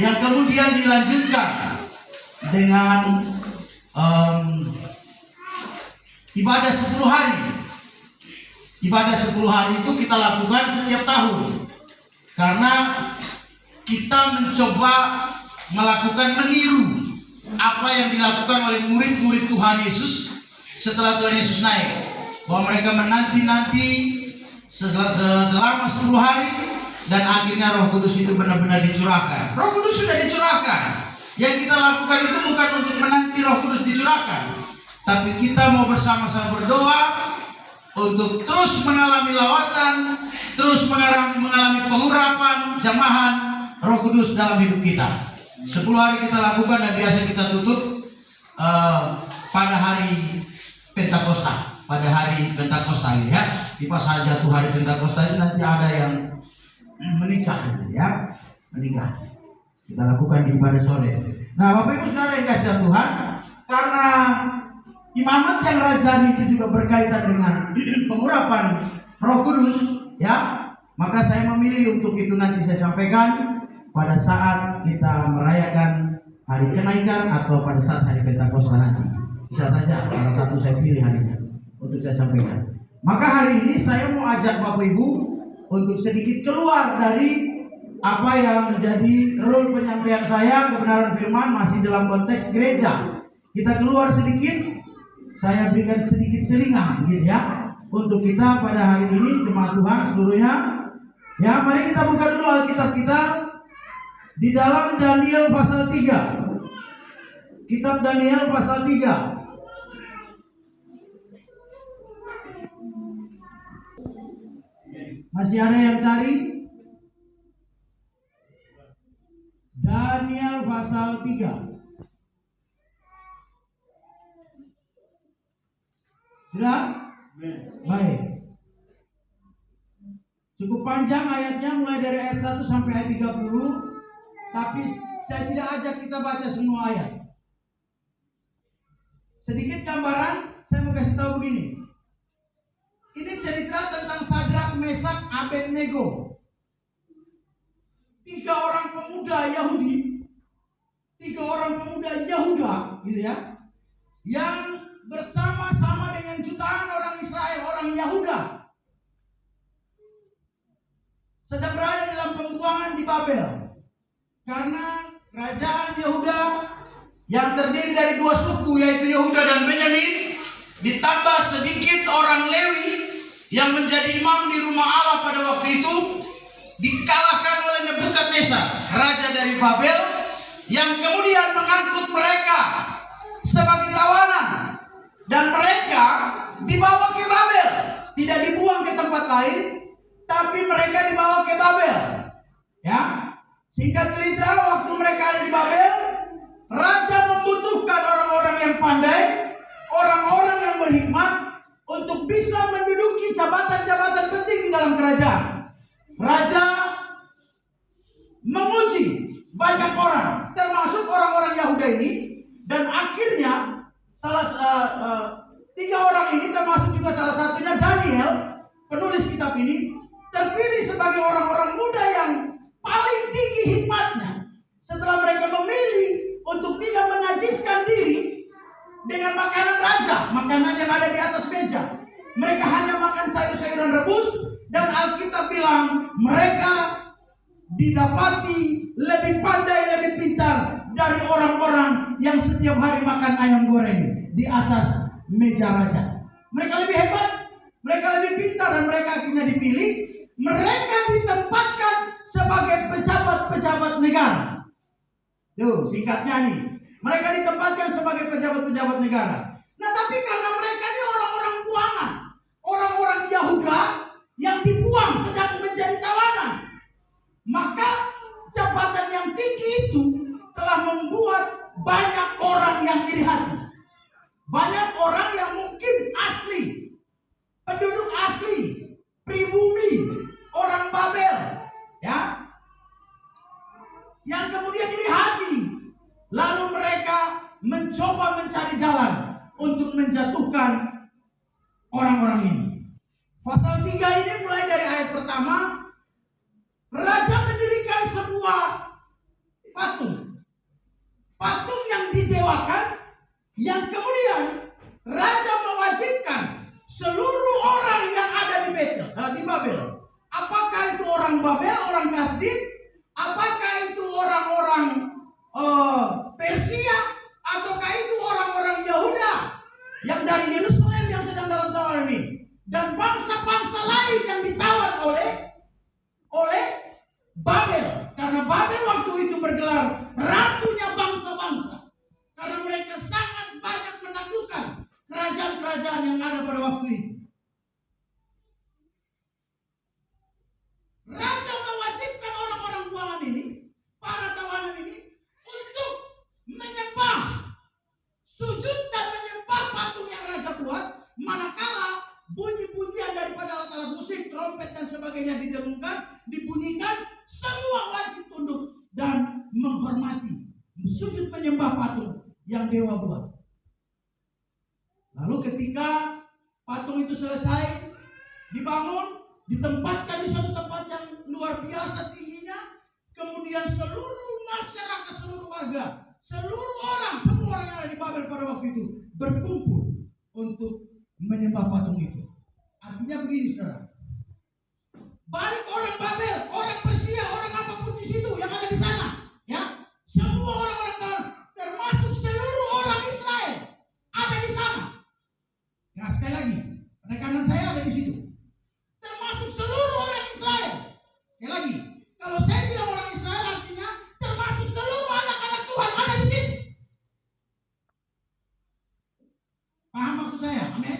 yang kemudian dilanjutkan dengan ibadah 10 hari. Ibadah 10 hari itu kita lakukan setiap tahun karena kita mencoba melakukan meniru apa yang dilakukan oleh murid-murid Tuhan Yesus setelah Tuhan Yesus naik, bahwa mereka menanti-nanti selama 10 hari dan akhirnya Roh Kudus itu benar-benar dicurahkan. Roh Kudus sudah dicurahkan. Yang kita lakukan itu bukan untuk menanti Roh Kudus dicurahkan, tapi kita mau bersama-sama berdoa untuk terus mengalami lawatan, terus mengalami pengurapan, jamahan Roh Kudus dalam hidup kita. 10 hari kita lakukan dan biasa kita tutup pada hari Pentakosta. Pada hari Pentakosta ya. Di pas jatuh hari Pentakosta itu nanti ada yang menikah gitu ya. Menikah. Kita lakukan di ibadah sore. Nah, Bapak Ibu Saudara yang kasih Tuhan, karena imamat yang rajani itu juga berkaitan dengan pengurapan Roh Kudus ya, maka saya memilih untuk itu nanti saya sampaikan pada saat kita merayakan hari kenaikan atau pada saat hari Pentakosta nanti. Bisa saja salah satu saya pilih harinya untuk saya sampaikan. Maka hari ini saya mau ajak Bapak Ibu untuk sedikit keluar dari apa yang menjadi role penyampaian saya, kebenaran firman masih dalam konteks gereja. Kita keluar sedikit, saya berikan sedikit selingan gitu ya, untuk kita pada hari ini jemaat Tuhan seluruhnya. Ya, mari kita buka dulu Alkitab kita di dalam Daniel pasal 3. Kitab Daniel pasal 3. Masih ada yang cari? Daniel pasal 3. Sudah? Baik. Cukup panjang ayatnya, mulai dari ayat 1 sampai ayat 30. Tapi saya tidak ajak kita baca semua ayat. Sedikit gambaran, saya mau kasih tahu begini. Ini cerita tentang Sadrak, Mesak, Abednego. 3 orang pemuda Yahudi, 3 orang pemuda Yahuda, gitu ya, yang bersama-sama dengan jutaan orang Israel, orang Yahuda, sedang berada dalam pembuangan di Babel. Karena kerajaan Yehuda yang terdiri dari 2 suku, yaitu Yehuda dan Benyamin, ditambah sedikit orang Lewi yang menjadi imam di rumah Allah pada waktu itu, dikalahkan oleh Nebukadnezar, raja dari Babel, yang kemudian mengangkut mereka sebagai tawanan, dan mereka dibawa ke Babel, tidak dibuang ke tempat lain, tapi mereka dibawa ke Babel. Ya, singkat cerita, waktu mereka ada di Babel, raja membutuhkan orang-orang yang pandai, orang-orang yang berhikmat untuk bisa menduduki jabatan-jabatan penting di dalam kerajaan. Raja menguji banyak orang, termasuk orang-orang Yahuda ini, dan akhirnya 3 orang ini, termasuk juga salah satunya Daniel, penulis kitab ini, terpilih sebagai orang-orang muda yang paling tinggi hikmatnya. Setelah mereka memilih untuk tidak menajiskan diri dengan makanan raja, makanan yang ada di atas meja, mereka hanya makan sayur-sayuran rebus, dan Alkitab bilang mereka didapati lebih pandai, lebih pintar dari orang-orang yang setiap hari makan ayam goreng di atas meja raja. Mereka lebih hebat, mereka lebih pintar, dan mereka akhirnya dipilih. Mereka ditempatkan sebagai pejabat-pejabat negara. Tuh, singkatnya nih, mereka ditempatkan sebagai pejabat-pejabat negara. Nah, tapi karena mereka ini orang-orang buangan, orang-orang Yahuda yang dibuang sedang menjadi tawanan, maka jabatan yang tinggi itu telah membuat banyak orang yang iri hati. Banyak orang yang mungkin asli, penduduk asli, pribumi, orang Babel, ya, yang kemudian iri hati. Lalu mereka mencoba mencari jalan untuk menjatuhkan orang-orang ini. Pasal 3 ini mulai dari ayat pertama, raja mendirikan sebuah patung. Patung yang didewakan, yang kemudian raja mewajibkan seluruh orang yang ada di Babel. Apakah itu orang Babel, orang Kasdim, apakah itu orang-orang Persia, ataukah itu orang-orang Yehuda yang dari Yerusalem yang sedang dalam tawanan ini, dan bangsa-bangsa lain yang ditawan oleh Babel. Karena Babel waktu itu bergelar ratunya bangsa-bangsa, karena mereka sangat banyak menaklukkan kerajaan-kerajaan yang ada pada waktu itu. Raja mewajibkan orang-orang tawanan ini, para tawanan ini, untuk menyembah, sujud dan menyembah patung yang raja buat, manakala bunyi-bunyian daripada alat-alat musik, trompet dan sebagainya didengungkan, dibunyikan, semua wajib tunduk dan menghormati, sujud menyembah patung yang dewa buat. Lalu ketika patung itu selesai dibangun, ditempatkan di suatu tempat yang luar biasa tingginya, kemudian seluruh masyarakat, seluruh warga, seluruh orang, semua orang yang ada di Babel pada waktu itu berkumpul untuk menyembah patung itu. Artinya begini, saudara, baik orang Babel, orang Persia, orang apapun di situ yang ada di sana, ya, semua orang-orang termasuk seluruh orang Israel ada di sana. Ya, sekali lagi, rekanan saya ada di situ. Termasuk seluruh orang Israel. Sekali lagi, kalau saya bilang orang Israel, artinya termasuk seluruh anak-anak Tuhan ada di situ. Paham maksud saya? Amin.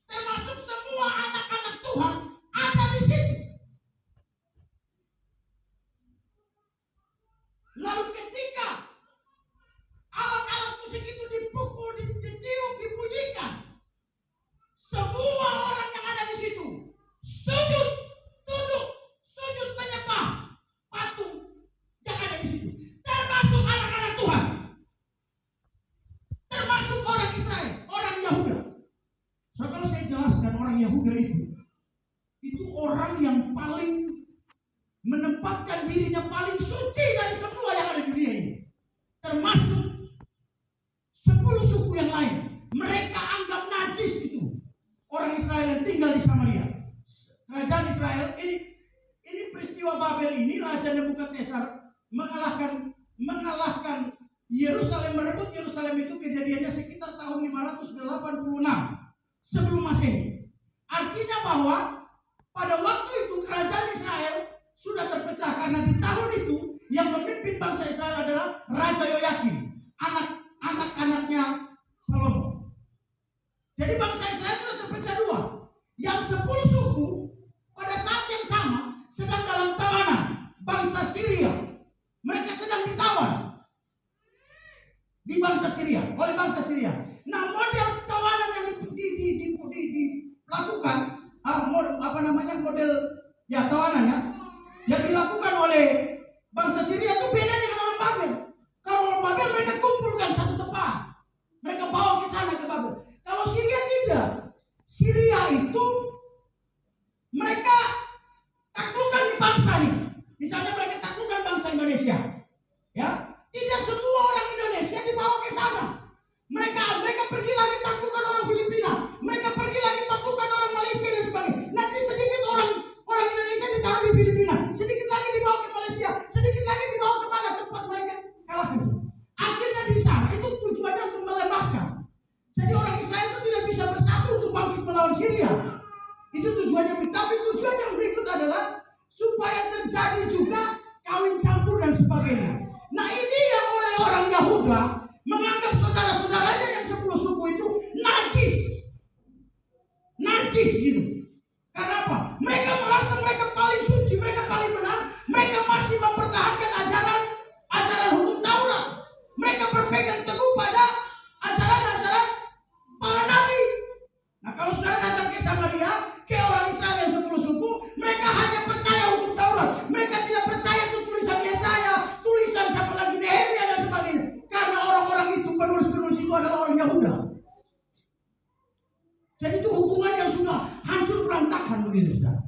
Termasuk semua anak-anak Tuhan ada di situ. Lalu ketika alat-alat musik itu dipukul, ditiup, dibunyikan, semua orang yang ada di situ sujud, tunduk, sujud menyembah patung yang ada di situ. Termasuk anak-anak Tuhan, termasuk orang Israel, orang Yahuda. So, kalau saya jelaskan orang Yahuda itu orang yang paling menempatkan dirinya paling suci dari semua yang ada di dunia ini, termasuk 10 suku yang lain. Mereka anggap najis itu orang Israel yang tinggal di Samaria. Kerajaan Israel ini peristiwa Babel ini, Raja Nebukadnezar mengalahkan Yerusalem, merebut Yerusalem itu kejadiannya sekitar tahun 586 sebelum Masehi. Artinya bahwa pada waktu itu kerajaan Israel sudah terpecah, karena di tahun itu yang memimpin bangsa Israel adalah Raja Yoyakim, anak-anaknya Salomo. Jadi bangsa Israel sudah terpecah dua. Yang 10 suku pada saat yang sama sedang dalam tawanan. Bangsa Syria, mereka sedang ditawan di bangsa Syria, oleh bangsa Syria. Nah, model tawanan yang dilakukan, model ya tawanan ya, yang dilakukan oleh bangsa Syria itu beda dengan orang Babel. Kalau orang Babel mereka kumpulkan satu tempat, mereka bawa ke sana ke Babel. Kalau Syria tidak. Syria itu mereka taklukkan di bangsa ini. Misalnya mereka taklukkan bangsa Indonesia, ya, tidak semua orang Indonesia dibawa ke sana. Mereka pergi lagi taklukkan orang Filipina, mereka pergi lagi taklukkan orang Malaysia dan sebagainya. Nanti sedikit orang Indonesia ditaruh di Filipina, sedikit lagi dibawa ke Malaysia, sedikit lagi dibawa ke mana tempat mereka kalah. Akhirnya di sana itu tujuannya untuk melemahkan. Jadi orang Israel itu tidak bisa bersatu untuk bangkit melawan Syria. Itu tujuannya. Tapi tujuan yang berikut adalah supaya terjadi juga kawin campur dan sebagainya. Nah, ini yang oleh orang Yahuda menganggap saudara-saudaranya yang 10 suku itu najis gitu. Karena apa? Mereka merasa mereka paling suci, mereka paling benar, mereka masih mempertahankan ajaran hukum Taurat. Mereka berpegang teguh pada ajaran-ajaran para nabi. Nah, kalau saudara datang ke Samaria, ke orang Israel yang 10 suku, mereka hanya percaya hukum Taurat. Mereka tidak percaya itu tulisan Yesaya, tulisan siapa lagi, Nehemia dan sebagainya. Karena orang-orang itu, penulis-penulis itu adalah orang Yahuda. Jadi itu hubungan yang sudah hancur berantakan begitu, saudara.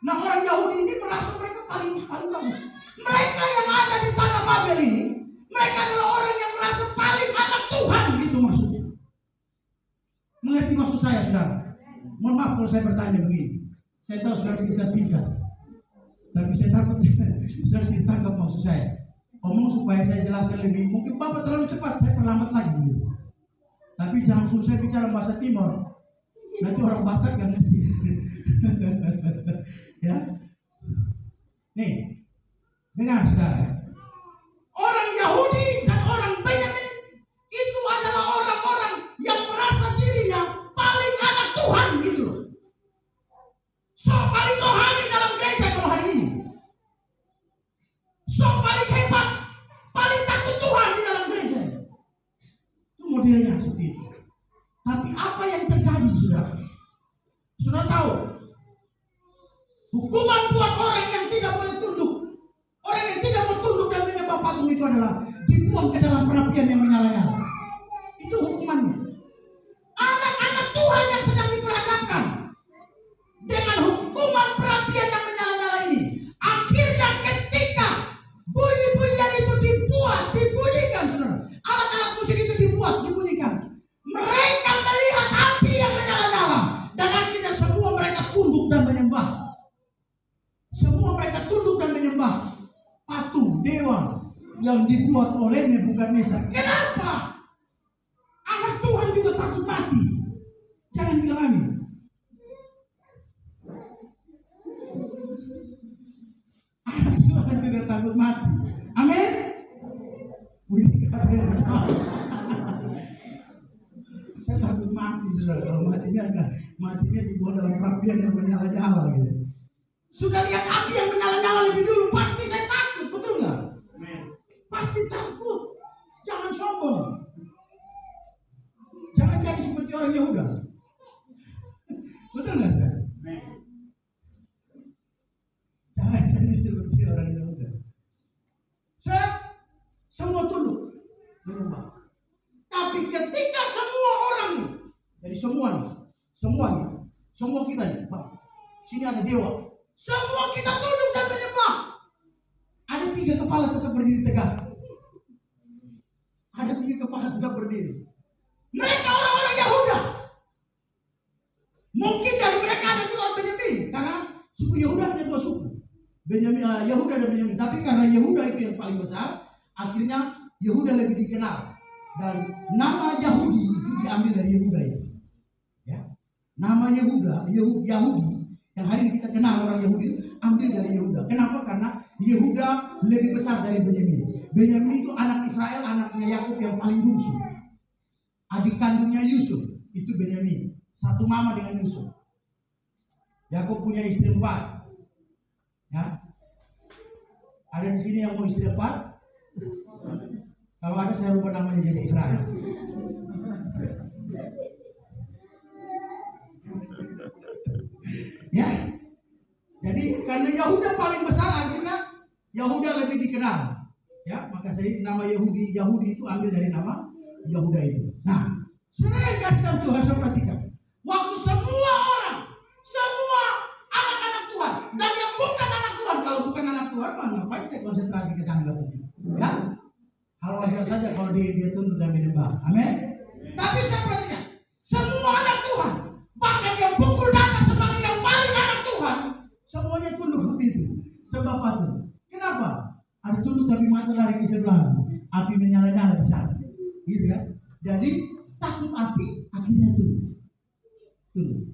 Nah, orang Yahudi ini merasa mereka paling bagus. Mereka yang ada di tanah Mohon maaf kalau saya bertanya begini. Saya tahu sudah kita pintar, tapi saya takut sudah ditangkap maksud saya. Omong supaya saya jelaskan lebih. Mungkin Bapak terlalu cepat, saya perlambat lagi. Gitu. Tapi jangan suruh saya bicara bahasa Timur. Nanti orang Batak yang ngerti. Ya. Nih, dengar saudara. Orang Yahudi dan orang Benyamin itu adalah orang-orang yang merasa dirinya paling anak Tuhan gitu. So paling rohani dalam gereja kalau hari ini. So paling hebat, paling takut Tuhan di dalam gereja. Itu modelnya seperti itu. Tapi apa yang terjadi saudara? Sudah tahu hukuman buat orang yang tidak boleh tunduk. Orang yang tidak mau tunduk dan menyembah patung itu adalah dibuang ke dalam perapian yang menyala-nyala. Itu hukumannya. Anak-anak Tuhan yang sedang diperhadapkan dengan hukuman perapian yang menyala-nyala ini. Akhirnya ketika bunyi-bunyian itu dibunyikan, saudara. Alat-alat musik itu dibunyikan. Mereka melihat api yang menyala-nyala. Dan akhirnya semua mereka tunduk dan menyembah. Semua mereka tunduk dan menyembah patung dewa yang dibuat oleh Nebukadnezar. Kenapa? Anak Tuhan juga takut mati. Jangan bilang amin. Anak Tuhan juga takut mati. Amin. Saya takut mati, saudara. Kalau matinya dibuat dalam perapian yang menyala-nyala gitu. Sudah lihat api yang menyala-nyala lebih dulu, pasti saya takut, betul nggak? Pasti takut. Jangan sombong. Jangan jadi seperti orang Yehuda. Betul nggak, saudara? Jangan jadi seperti orang Yehuda. Semua tunduk. Tapi ketika semua orang ini, jadi semua kita nih, Pak. Sini ada dewa. Semua kita tunduk dan menyembah. Ada 3 kepala tetap berdiri tegak. Ada 3 kepala tetap berdiri. Mereka orang-orang Yehuda. Mungkin dari mereka ada juga orang Benyamin, karena suku Yehuda ada 2 suku. Yehuda dan Benyamin. Tapi karena Yehuda itu yang paling besar, akhirnya Yehuda lebih dikenal. Dan nama Yahudi itu diambil dari Yehuda itu. Ya. Nama Yahudi yang hari ini kita kenal orang Yahudi, ambil dari Yehuda. Kenapa? Karena Yehuda lebih besar dari Benyamin. Benyamin itu anak Israel, anaknya Yakub yang paling bungsu. Adik kandungnya Yusuf, itu Benyamin. Satu mama dengan Yusuf. Yakub punya istri 4. Ya. Ada di sini yang mau istri 4? Kalau ada saya rubah namanya jadi Israel. Ya, jadi karena Yehuda paling besar, akhirnya Yehuda lebih dikenal. Ya, maka saya nama Yahudi itu ambil dari nama Yehuda itu. Nah, saudara yang kasih tahu Tuhan, saya perhatikan. Waktu semua orang, semua anak-anak Tuhan, dan yang bukan anak Tuhan, kalau bukan anak Tuhan, ngapain saya konsentrasi ke sana? Ya, hal wajar saja kalau dia tunduk dan menyembah. Amin. Tapi saya perhatikan, semua anak Tuhan, bahkan yang pukul data sebagai yang paling anak Tuhan, semuanya tunduk begitu. Sebab apa? Kenapa? Ada tunduk tapi mata lari ke sebelah, api menyala-nyala di sana. Gitu ya. Jadi takut api, akhirnya tunduk.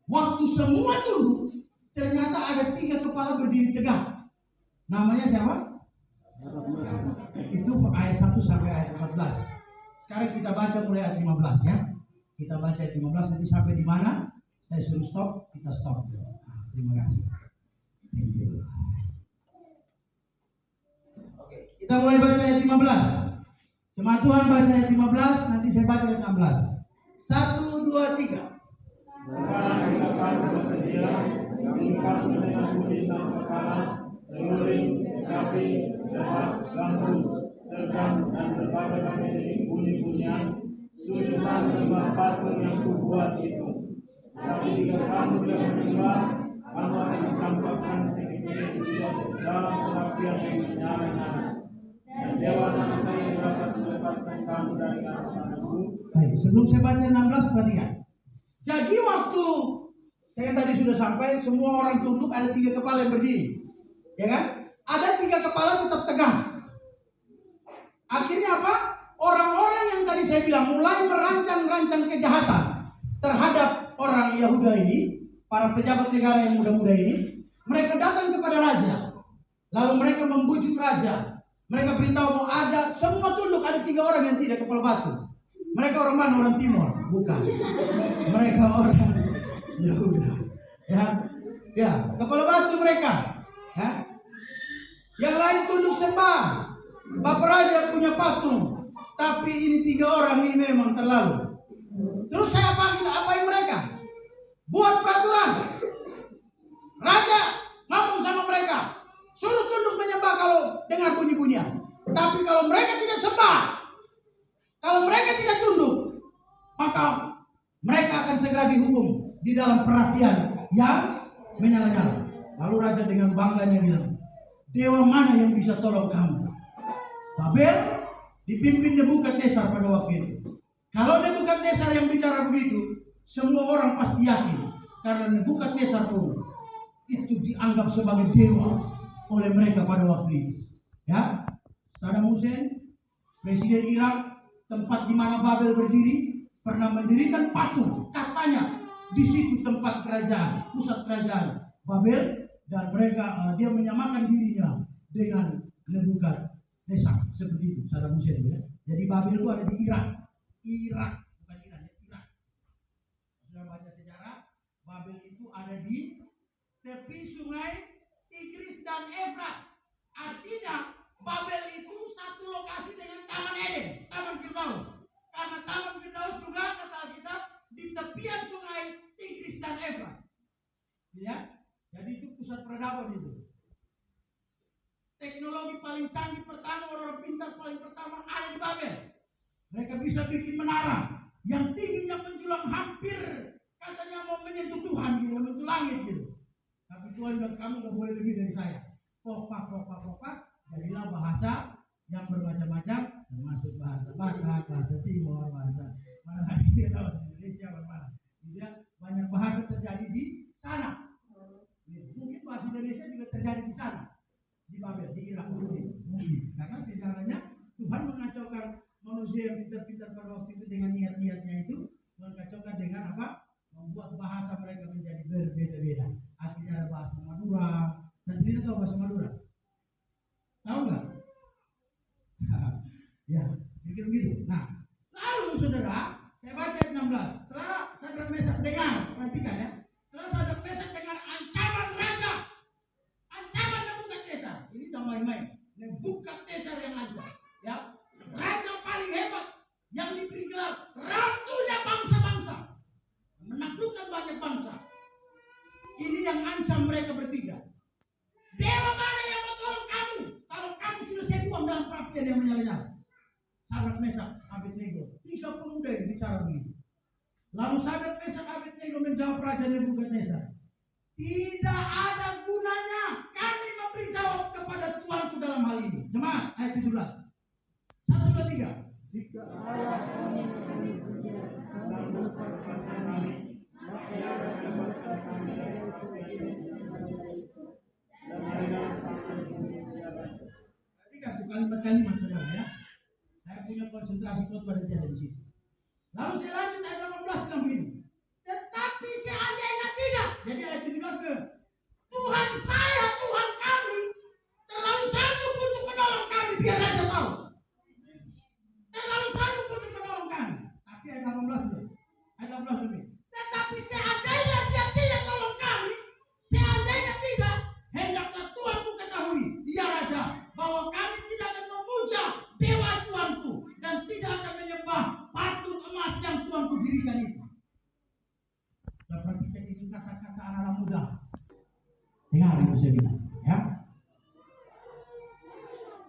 Waktu semua tunduk, ternyata ada 3 kepala berdiri tegak. Namanya siapa? Itu ayat 1 sampai ayat 14. Sekarang kita baca mulai ayat 15 ya. Kita baca ayat 15, nanti sampai di mana saya suruh stop, kita stop. Terima kasih. Oke, kita mulai baca ayat 15. Jemaat Tuhan baca ayat 15, nanti saya baca ayat 16. 1, 2, 3. Sekarang kita akan bersedia mengikat dengan budi sang kepala, seluring, sapi, lebat, gambus, sergam, dan berbagai macam bunyi-bunyian, susunan lima patung yang kubuat itu. Tapi jika kamu tidak menyembah, kamu akan dicampakkan sedikit-sedikit dalam perapian yang menyala-nyala. Dan dewa manakah yang dapat melepaskan kamu dari tanganku? Baik, sebelum saya baca 16, perhatikan. Jadi waktu saya tadi sudah sampai, semua orang tunduk, ada 3 kepala yang berdiri, ya kan? Ada 3 kepala tetap tegak. Akhirnya apa? Orang-orang yang tadi saya bilang mulai merancang-rancang kejahatan terhadap orang Yahuda ini, para pejabat negara yang muda-muda ini, mereka datang kepada raja. Lalu mereka membujuk raja. Mereka beritahu bahwa ada, semua tunduk, ada 3 orang yang tidak kepala batu. Mereka orang mana? Orang Timur? Bukan. Mereka orang Yahuda. Ya, kepala batu mereka. Ya. Yang lain tunduk sembah. Bapak raja punya patung. Tapi ini 3 orang ini memang terlalu. Terus saya apain mereka? Buat peraturan. Raja ngomong sama mereka, suruh tunduk menyembah kalau dengar bunyi-bunyian. Tapi kalau mereka tidak sembah, kalau mereka tidak tunduk, maka mereka akan segera dihukum di dalam perapian yang menyala-nyala. Lalu raja dengan bangganya bilang, dewa mana yang bisa tolong kamu? Babel dipimpin Nebukadnezar pada waktu itu. Kalau Nebukadnezar yang bicara begitu, semua orang pasti yakin. Karena Nebukadnezar pun itu dianggap sebagai dewa oleh mereka pada waktu itu. Ya, Saddam Hussein, presiden Irak, tempat di mana Babel berdiri, pernah mendirikan patung. Katanya di situ tempat kerajaan, pusat kerajaan Babel, dan mereka dia menyamakan dirinya dengan Nebukadnezar seperti itu. Saddam Hussein, ya. Jadi Babel itu ada di Irak, bukan Iran, ya, Irak. Sudah baca sejarah, Babel itu ada di tepi sungai Tigris dan Efrat. Artinya Babel itu satu lokasi dengan Taman Eden, Taman Firdaus. Karena Taman Firdaus juga kata Alkitab di tepian sungai Tigris dan Efrat. Ya, jadi itu pusat peradaban itu. Teknologi paling canggih pertama, orang pintar paling pertama ada di Babel. Mereka bisa bikin menara yang tingginya menjulang hampir katanya mau menyentuh Tuhan gitu, menyentuh langit gitu. Tapi Tuhan bilang kamu gak boleh lebih dari saya. Popak, jadilah bahasa yang bermacam-macam, termasuk bahasa Batak, bahasa Timur, bahasa mana lagi Indonesia, mana. Jadi banyak bahasa terjadi di sana. Mungkin bahasa Indonesia juga terjadi di sana, di Babel, di Irak mungkin. Karena sejarahnya Tuhan mengacaukan manusia yang pintar-pintar pada waktu itu dengan niat-niatnya itu, mengacaukan dengan apa? Membuat bahasa mereka menjadi berbeda-beda. Akhirnya ada bahasa Madura. Dan kita tahu bahasa Madura? Tahu nggak? Ya, pikir begitu. Nah, lalu saudara, saya baca ayat 16. Setelah Sadrak Mesak dengar, perhatikan ya. Setelah Sadrak Mesak dengar ancaman raja, ancaman Nebukadnezar. Ini tak main-main. Nebukadnezar yang ancam. Ya, raja paling hebat yang diberi gelar ratunya bangsa-bangsa, menaklukkan banyak bangsa. Ini yang ancam mereka bertiga. Dewa mana yang mau tolong kamu? Kalau kamu sudah saya buang dalam perapian yang menyala-nyala. Sadrak Mesak Abednego, 3 pemuda yang bicara begitu. Lalu Sadrak Mesak Abednego menjawab Raja Nebukadnezar, tidak ada gunanya kami memberi jawab kepada Tuanku dalam hal ini. Jemaat, ayat 17. 1, 2, 3. Jika Allah kami puja dan melepaskan kami, maka ia akan melepaskan kami dari dan marilah kami menjabat. Perhatikan tuh kalimat-kalimat saudara ya. Saya punya konsentrasi khotbah di sini. Lalu saya lanjut ayat 18 bilang begini. Tetapi seandainya tidak. Jadi ayat 17 ke Tuhan saya, Tuhan kami terlalu sanggup untuk menolong kami, biar raja tahu. Terlalu sanggup untuk menolong kami. Tapi ayat 18 dulu. Ayat 18 dulu. Tetapi seandainya dia tidak tolong kami, seandainya tidak, hendaklah Tuanku ketahui, ya raja, bahwa kami tidak akan memuja dewa Tuanku dan tidak akan menyembah patung emas yang Tuanku dirikan itu. Perhatikan itu kata-kata anak-anak muda. Dengar itu saya bilang, ya.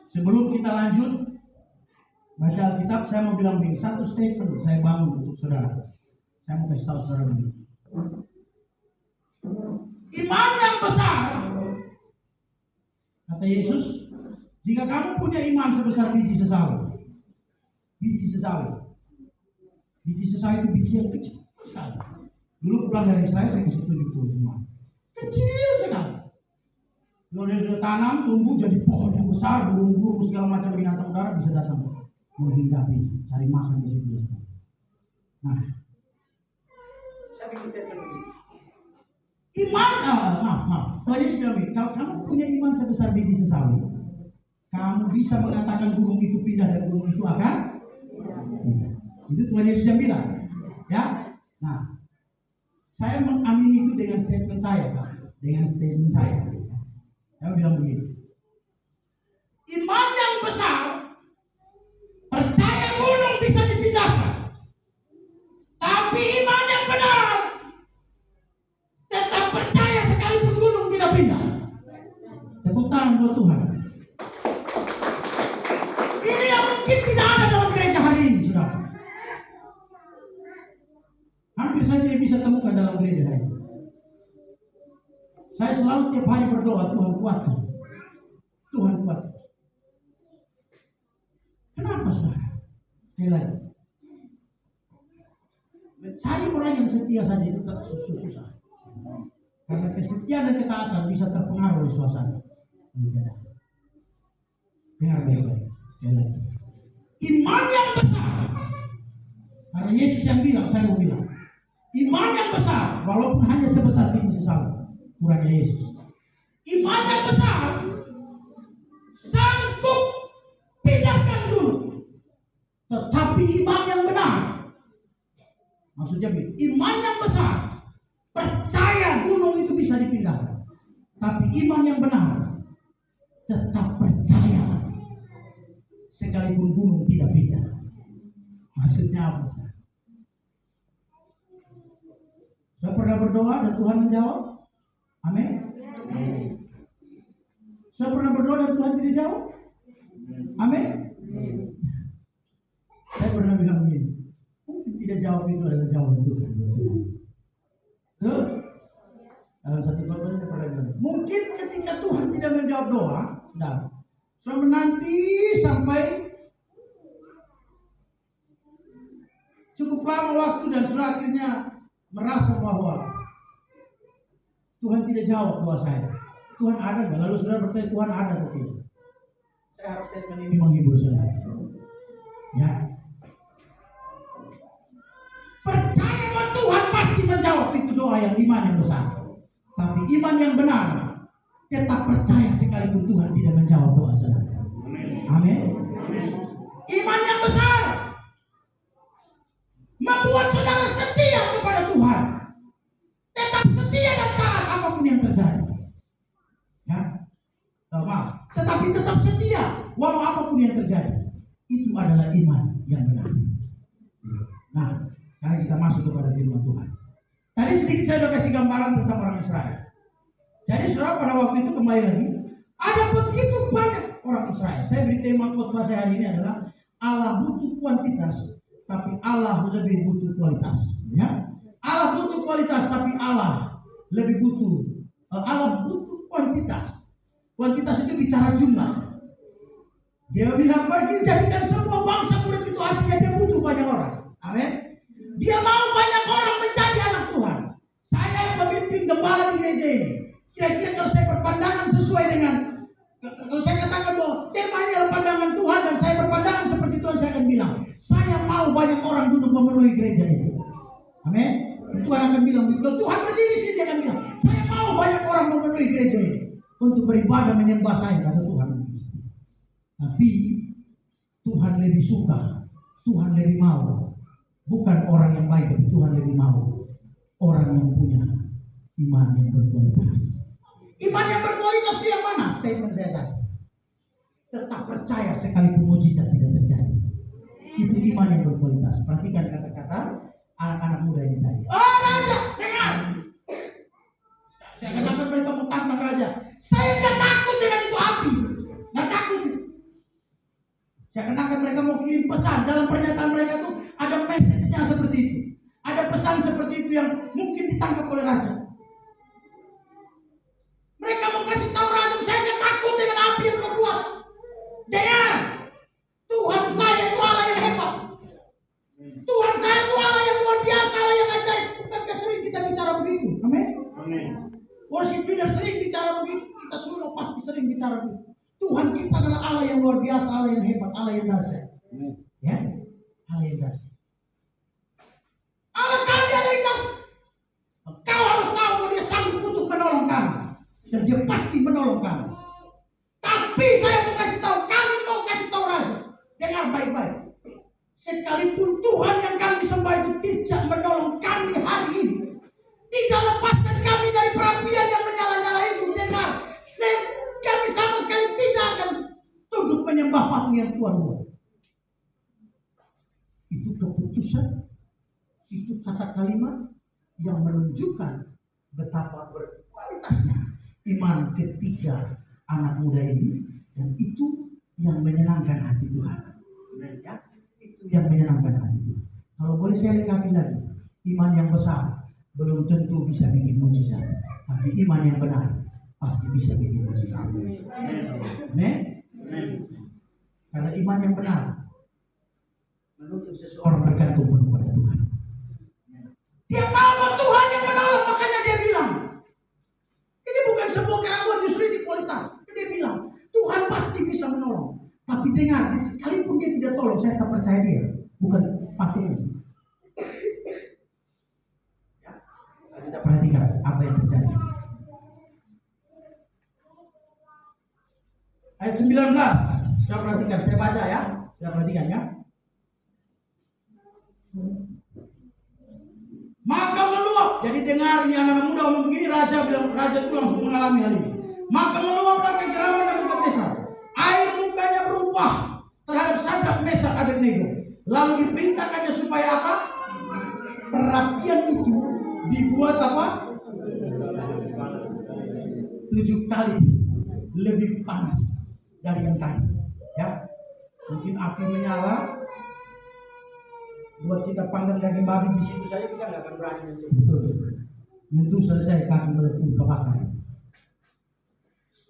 Sebelum kita lanjut baca Alkitab, saya mau bilang begini, satu statement saya bangun untuk saudara. Saya mau kasih tahu saudara begini. Iman yang besar, kata Yesus, jika kamu punya iman sebesar biji sesawi, biji sesawi itu biji yang kecil sekali. Dulu pulang dari Israel saya kasih tunjuk semua. Kecil sekali. Kalau dia sudah tanam, tumbuh jadi pohon yang besar, burung-burung segala macam binatang udara bisa datang menghinggapi, cari makan di situ. Nah, saya bikin statement begini. Iman, maaf. Tuhan Yesus bilang, kalau kamu punya iman sebesar biji sesawi, kamu bisa mengatakan gunung itu pindah dan gunung itu akan pindah. Itu Tuhan Yesus yang bilang, ya. Nah, saya mengamini itu dengan statement saya, Pak. Dengan statement saya. Saya bilang begini. Iman yang besar, percaya gunung bisa dipindahkan. Tapi iman yang benar, tetap percaya sekalipun gunung tidak pindah. Tepuk tangan buat Tuhan. Ini yang mungkin tidak ada dalam gereja hari ini, saudara. Hampir saja bisa temukan dalam gereja hari ini. Saya selalu tiap hari berdoa, Tuhan kuatkan. Tuhan kuatkan. Kenapa, saudara? Sekali lagi. Mencari orang yang setia saja itu susah. Karena kesetiaan dan ketaatan bisa terpengaruh oleh suasana. Dengar baik-baik. Sekali lagi. Iman yang besar. Karena Yesus yang bilang, saya mau bilang. Iman yang besar, walaupun hanya sebesar biji sesawi, kurangnya Yesus. Iman yang besar sanggup pindahkan gunung. Tetapi iman yang benar, maksudnya iman yang besar percaya gunung itu bisa dipindahkan. Tapi iman yang benar tetap percaya sekalipun gunung tidak pindah. Maksudnya apa? Saya pernah berdoa dan Tuhan menjawab. Amin. Saya pernah berdoa dan Tuhan tidak jawab. Amin. Saya pernah bilang begini, mungkin tidak jawab itu adalah jawaban Tuhan. Tuh, dalam satu khotbah saya pernah bilang, mungkin ketika Tuhan tidak menjawab doa, saya menanti sampai cukup lama waktu dan sudah akhirnya merasa bahwa Tuhan tidak jawab doa saya. Tuhan ada nggak? Lalu saudara bertanya, Tuhan ada atau tidak? Saya harap statement ini menghibur saudara. Ya. Percaya bahwa Tuhan pasti menjawab itu doa yang iman yang besar. Tapi iman yang benar tetap percaya sekalipun Tuhan tidak menjawab doa saudara. Amin. Iman yang besar membuat saudara setia kepada Tuhan. Tetap setia dan taat apapun yang terjadi. Ya. Maaf. Tetapi tetap setia walau apapun yang terjadi. Itu adalah iman yang benar. Nah, sekarang kita masuk kepada firman Tuhan. Tadi sedikit saya sudah kasih gambaran tentang orang Israel. Jadi saudara pada waktu itu kembali lagi, ada begitu banyak orang Israel. Saya beri tema khotbah saya hari ini adalah Allah butuh kuantitas, tapi Allah lebih butuh kualitas. Ya, Allah butuh kualitas, tapi Allah lebih butuh. Allah butuh kuantitas. Kuantitas itu bicara jumlah. Dia bilang pergi jadikan semua bangsa murid, itu artinya dia butuh banyak orang. Amin. Dia mau banyak orang menjadi anak Tuhan. Saya memimpin gembala di gereja ini. Kira-kira kalau saya berpandangan sesuai dengan, kalau saya katakan bahwa tema ini adalah pandangan Tuhan dan saya berpandangan seperti Tuhan, saya akan bilang, saya mau banyak orang duduk memenuhi gereja ini. Amin. Tuhan akan bilang, Tuhan berdiri sini, dia akan bilang, saya mau banyak orang memenuhi gereja ini untuk beribadah menyembah saya, kata Tuhan. Tapi Tuhan lebih suka, Tuhan lebih mau, bukan orang yang baik, tapi Tuhan lebih mau orang yang punya iman yang berkualitas. Iman yang berkualitas itu yang mana? Statement saya tadi. Tetap percaya sekalipun mujizat tidak terjadi. Itu iman yang berkualitas. Perhatikan kata-kata anak-anak muda ini tadi. Oh raja, dengar. Saya katakan mereka mau tantang raja. Saya tidak takut dengan itu api. Tidak takut. Saya kenakan mereka mau kirim pesan. Dalam pernyataan mereka itu ada message-nya seperti itu. Ada pesan seperti itu yang mungkin ditangkap oleh raja. Mereka mau kasih tahu raja, saya tidak takut dengan api yang berkuat. Dengar, Tuhan saya itu Allah yang hebat. Tuhan saya itu Allah yang luar biasa, Allah yang ajaib. Bukankah sering kita Amin. Worship leader sering bicara begitu, kita semua pasti sering bicara begitu. Tuhan kita adalah Allah yang luar biasa, Allah yang hebat, Allah yang dahsyat. Ya, Allah yang dahsyat. Allah kami Allah yang dahsyat. Kau harus tahu bahwa Dia sanggup untuk menolong kami, dan Dia pasti menolong kami. Tapi saya mau kasih tahu, kami mau kasih tahu Raja, dengar baik-baik. Sekalipun Tuhan yang kami sembah itu tidak menolong kami hari ini, tidak lepaskan kami dari perapian yang menyala-nyala itu, dengar, kami sama sekali tidak akan tunduk menyembah patung yang Tuhan buat. Itu keputusan, itu kata kalimat yang menunjukkan betapa berkualitasnya iman ketiga anak muda ini, dan itu yang menyenangkan hati Tuhan. Ya, itu yang menyenangkan hati Tuhan. Kalau boleh saya lengkapi lagi, iman yang besar belum tentu bisa bikin mujizat, tapi iman yang benar pasti bisa bikin mujizat. Amin. Karena iman yang benar menuntut seseorang bergantung penuh pada Tuhan. Dia tahu bahwa Tuhan yang menolong, makanya dia bilang, ini bukan sebuah keraguan, justru ini kualitas. Dia bilang, Tuhan pasti bisa menolong. Tapi dengar, sekalipun dia tidak tolong, saya tak percaya dia. Bukan patung. Ya, kita perhatikan apa yang terjadi. Ayat 19, saya perhatikan, saya baca ya. Saya perhatikan ya. Maka meluap, jadi dengar nih anak muda ngomong begini, raja itu langsung mengalami hal ini. Maka meluaplah kegeraman Nebukadnezar, air mukanya berubah terhadap Sadrak, Mesak, Abednego. Lalu diperintahkannya supaya apa? Perapian itu dibuat apa? 7 kali lebih panas dari yang tadi. Ya, mungkin api menyala. Buat kita panggang daging babi di situ saja kita nggak akan berani menyentuh selesai kaki melepuh kebakar.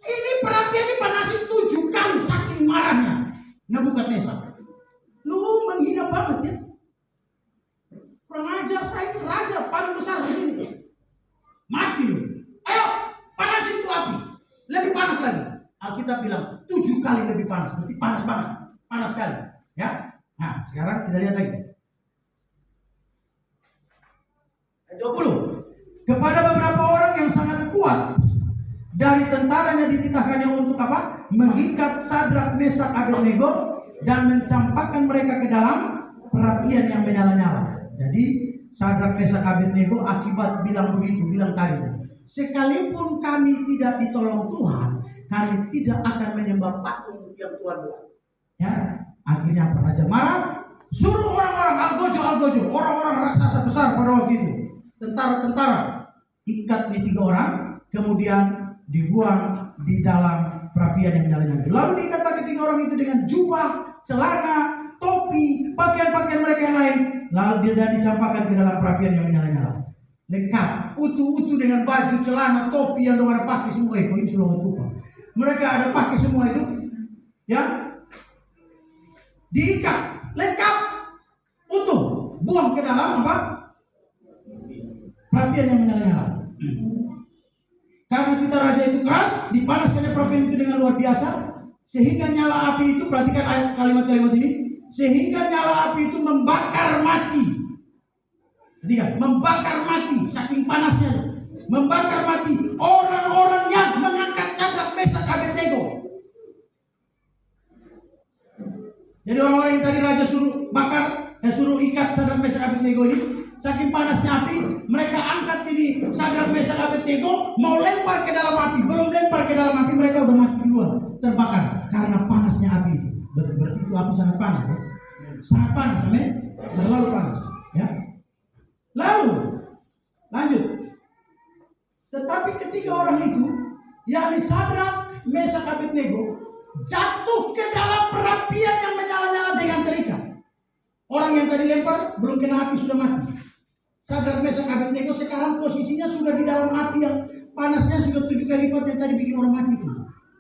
Ini perapian dipanasin 7 kali saking marahnya Nebukadnezar. Lu menghina banget ya. Kurang ajar, saya ini raja paling besar di sini. Mati lu. Ayo panasin tuh api. Lebih panas lagi. Alkitab bilang 7 kali lebih panas. Berarti panas banget. Panas sekali. Ya. Nah sekarang kita lihat lagi. 20. Kepada beberapa orang yang sangat kuat dari tentaranya dititahkannya untuk apa? Mengikat Sadrak, Mesak, Abednego dan mencampakkan mereka ke dalam perapian yang menyala-nyala. Jadi Sadrak, Mesak, Abednego akibat bilang begitu, bilang tadi, sekalipun kami tidak ditolong Tuhan, kami tidak akan menyembah patung yang Tuhan buat. Ya, akhirnya Raja marah, suruh orang-orang Algojo, orang-orang raksasa besar pada waktu itu, tentara-tentara, ikat nih 3 orang, kemudian dibuang di dalam perapian yang menyala-nyala. Lalu diikat lagi 3 orang itu dengan jubah, celana, topi, pakaian-pakaian mereka yang lain. Lalu dia dicampakkan ke dalam perapian yang menyala-nyala. Lengkap, utuh-utuh dengan baju, celana, topi yang mereka pakai semua itu. Ini sudah lupa. Mereka ada pakai semua itu, ya. Diikat, lengkap, utuh, buang ke dalam apa? Perapian yang menyala-nyala. Karena kita raja itu keras, dipanaskannya perapian itu dengan luar biasa, sehingga nyala api itu, perhatikan kalimat-kalimat ini, sehingga nyala api itu membakar mati. Perhatikan, membakar mati, saking panasnya, membakar mati orang-orang yang mengangkat Sadrak, Mesak, Abednego. Jadi orang-orang yang tadi raja suruh bakar, suruh ikat Sadrak, Mesak, Abednego ini, saking panasnya api, mereka angkat ini Sadrak, Mesak, Abednego, mau lempar ke dalam api. Belum lempar ke dalam api, mereka udah mati duluan, terbakar karena panasnya api. Berarti itu api sangat panas ya. Sangat panas, amin. Terlalu panas ya. Lalu lanjut. Tetapi ketiga orang itu, yakni Sadrak, Mesak, Abednego, jatuh ke dalam perapian yang menyala-nyala dengan terikat. Orang yang tadi lempar belum kena api sudah mati. Sadrak, Mesak, Abednego sekarang posisinya sudah di dalam api yang panasnya sudah 7 kali lipat yang tadi bikin orang mati itu.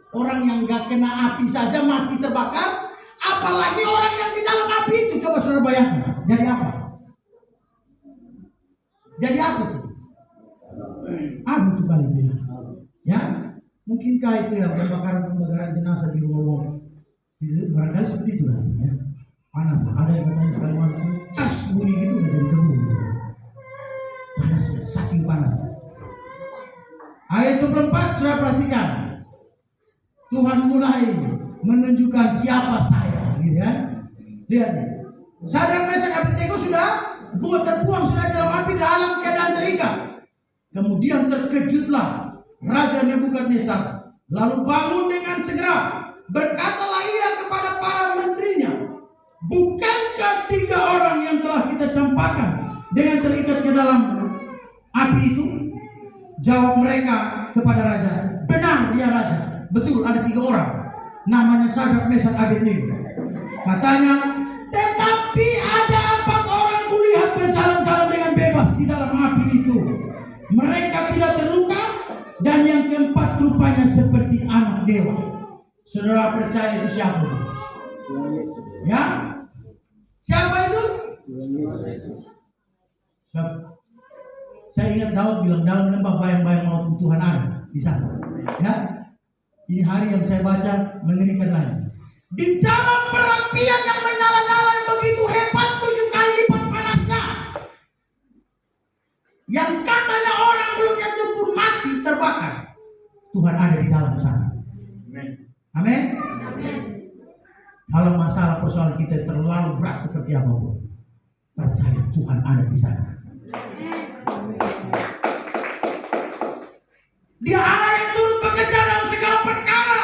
Orang yang gak kena api saja mati terbakar, apalagi orang yang di dalam api itu. Coba saudara bayangkan, jadi apa? Jadi apa? Abu itu kali itu ya. Mungkinkah itu ya pembakaran jenazah di rumah Allah? Barangkali seperti itu lah ya. Panas, ada yang katanya sekali malam itu cas bunyi gitu udah jadi debu. Panas, saking panas. Ayat 24 sudah perhatikan. Tuhan mulai menunjukkan siapa saya, gitu kan? Lihat nih. Sadar Mesak Abednego sudah terbuang sudah dalam api dalam keadaan terikat. Kemudian terkejutlah Raja Nebukadnezar, lalu bangun dengan segera. Berkatalah ia kepada para menterinya, bukankah 3 orang yang telah kita campakkan dengan terikat ke dalam api itu? Jawab mereka kepada raja, benar ya raja, betul ada 3 orang, namanya Sadrak, Mesak, Abednego. Katanya, tetapi ada 4 orang kulihat berjalan-jalan dengan bebas di dalam api itu. Mereka tidak terluka, dan yang keempat rupanya seperti anak dewa. Saudara percaya itu siapa? Ya? Siapa itu? Saya ingat Daud bilang dalam lembah bayang-bayang maut Tuhan ada di sana. Ya? Ini hari yang saya baca mengerikan lagi. Di dalam perapian yang menyala-nyala yang begitu hebat 7 kali lipat panasnya, yang katanya orang belum nyentuh pun mati terbakar, Tuhan ada di dalam sana. Amin. Kalau masalah persoalan kita terlalu berat seperti apapun, percaya Tuhan ada di sana. Dia Allah yang turut bekerja dalam segala perkara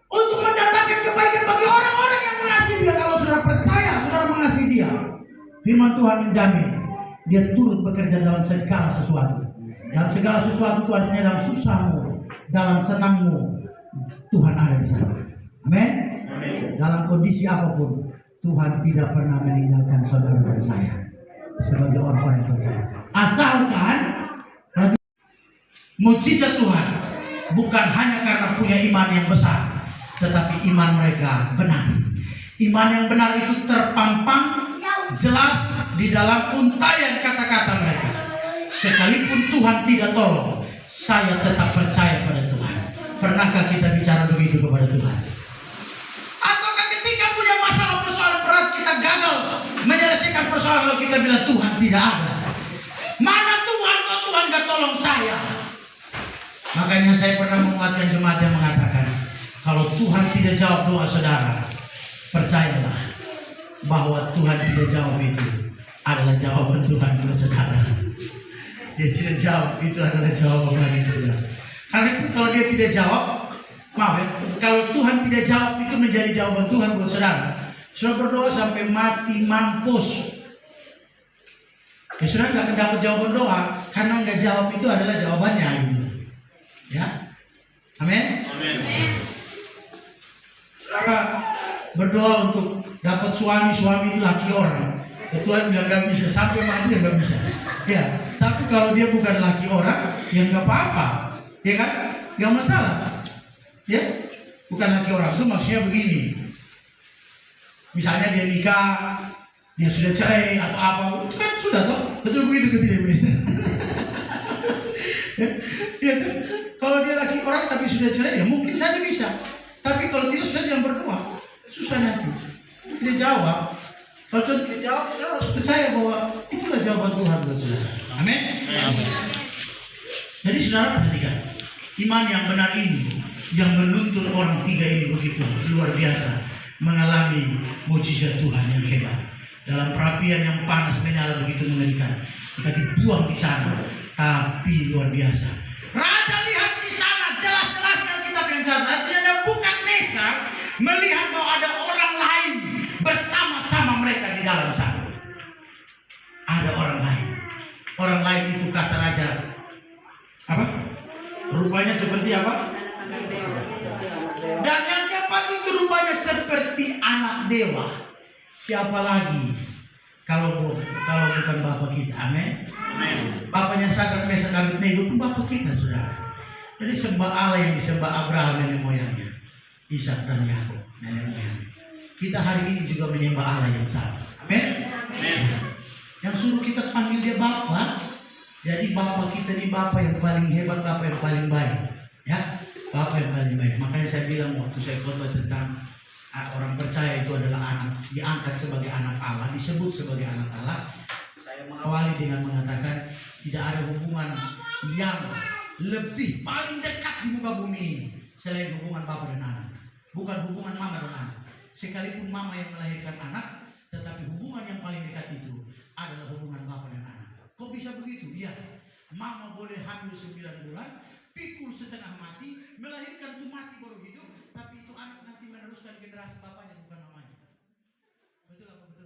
untuk mendatangkan kebaikan bagi orang-orang yang mengasihi Dia. Kalau saudara percaya, saudara mengasihi Dia, firman Tuhan menjamin Dia turut bekerja dalam segala sesuatu. Dalam segala sesuatu itu artinya dalam susahmu, dalam senangmu, Tuhan ada di sana. Amin. Dalam kondisi apapun, Tuhan tidak pernah meninggalkan saudara dan saya sebagai orang-orang yang percaya. Asalkan mujizat Tuhan bukan hanya karena punya iman yang besar, tetapi iman mereka benar. Iman yang benar itu terpampang jelas di dalam untayan kata-kata mereka. Sekalipun Tuhan tidak tolong, saya tetap percaya pada Tuhan. Pernahkah kita bicara begitu kepada Tuhan? Ataukah ketika punya masalah persoalan berat kita gagal menyelesaikan persoalan lalu kita bilang Tuhan tidak ada? Mana Tuhan kok Tuhan gak tolong saya? Makanya saya pernah menguatkan jemaat yang mengatakan, kalau Tuhan tidak jawab doa saudara, percayalah bahwa Tuhan tidak jawab itu adalah jawaban Tuhan buat saudara. Dia tidak jawab itu adalah jawaban itu. Karena itu kalau dia tidak jawab, maaf ya, kalau Tuhan tidak jawab itu menjadi jawaban Tuhan buat saudara. Saudara berdoa sampai mati mampus, ya saudara nggak akan dapat jawaban doa karena nggak jawab itu adalah jawabannya. Gitu. Ya, amin. Saudara berdoa untuk dapat suami itu laki orang. Tuhan bilang nggak bisa, sampai mati nggak bisa. Ya, tapi kalau dia bukan laki orang, ya nggak apa-apa, ya kan? Nggak masalah. Ya, bukan laki orang itu maksudnya begini. Misalnya dia nikah, dia sudah cerai atau apa, itu kan sudah toh, betul begitu tidak bisa. Ya, kalau dia laki orang tapi sudah cerai, ya mungkin saja bisa. Tapi kalau tidak sudah jangan berdoa, susah nanti. Dia jawab. Kalau tidak jawab, saudara harus percaya bahwa itulah jawaban Tuhan buat saudara. Amin. Jadi saudara perhatikan, iman yang benar ini, yang menuntun orang 3 ini begitu luar biasa, mengalami mujizat Tuhan yang hebat. Dalam perapian yang panas menyala begitu mengerikan, kita dibuang di sana, tapi luar biasa. Raja lihat di sana jelas-jelas dalam kitab yang catat, artinya Nebukadnezar melihat bahwa ada orang lain bersama-sama mereka di dalam sana. Ada orang lain. Orang lain itu kata raja apa? Rupanya seperti apa? Dan yang keempat itu rupanya seperti anak dewa. Siapa lagi kalau bukan Bapak kita? Amin. Bapaknya Sadrak, Mesak, Abednego itu Bapak kita, saudara. Jadi sembah Allah yang disembah Abraham nenek moyangnya, Ishak dan Yakub nenek moyangnya. Kita hari ini juga menyembah Allah yang sama. Amin. Yang suruh kita panggil dia Bapak, Jadi Bapak kita ini Bapak yang paling hebat, Bapak yang paling baik. Ya, Bapak yang paling baik. Makanya saya bilang waktu saya khotbah tentang orang percaya itu adalah anak, diangkat sebagai anak Allah, disebut sebagai anak Allah. Saya mengawali dengan mengatakan tidak ada hubungan yang lebih paling dekat di muka bumi ini selain hubungan Bapak dan anak. Bukan hubungan mama dan anak. Sekalipun mama yang melahirkan anak, tetapi hubungan yang paling dekat itu adalah hubungan Bapak dan anak. Kok bisa begitu? Ya, mama boleh hamil 9 bulan, pikul setengah mati, melahirkan tuh mati baru hidup, tapi itu anak nanti meneruskan generasi bapaknya bukan mamanya. Betul apa betul?